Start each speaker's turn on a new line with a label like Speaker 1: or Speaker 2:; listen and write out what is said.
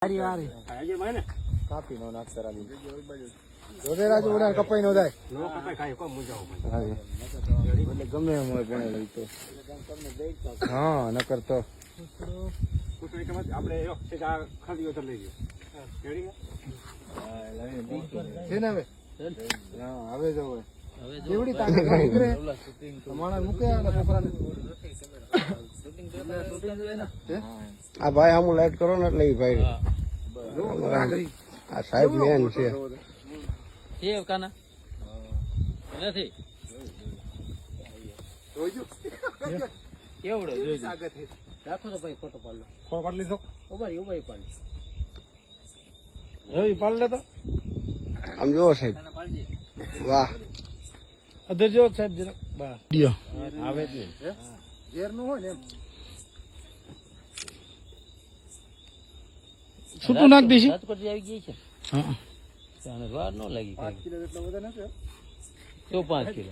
Speaker 1: કાપી નો નાખતા રાજી જોડેરા જોડા કપાઈ નો જાય
Speaker 2: નો કપાઈ ખાય કોમ મુજાવ
Speaker 1: એટલે ગમે એમ હોય પણ લઈ તો હા નકર તો
Speaker 2: કુટણી કે આપણે એક આ ખાલી ઉતર લઈ ગયો રેડી
Speaker 1: છે ને હવે હા હવે જો કેવડી તાકાત નીકળે માણસ મૂકે અને છોકરાને આ ભાઈ આમ લાઈટ કરો ને એટલે ભાઈ આ સાહેબ મેન છે
Speaker 3: કાના નથી કેવડો જોઈજો રાખો તો ભાઈ ફોટો પાડ લો
Speaker 1: ફોટો પાડ લીધો
Speaker 3: ઉભાઈ પાડ
Speaker 1: જોઈ પાડ લે તો આમ જોવો સાહેબ વાહ અધર જો સાહેબ જરા બા દિયો આવે જ ઝેર નું હોય ને એમ છૂટું નાખ દેશી
Speaker 3: રાજકોટ આવી ગઈ છે
Speaker 1: હા
Speaker 3: વાર ન લાગી
Speaker 1: 5 કિલો એટલા બધા નથી
Speaker 3: તો 5 કિલો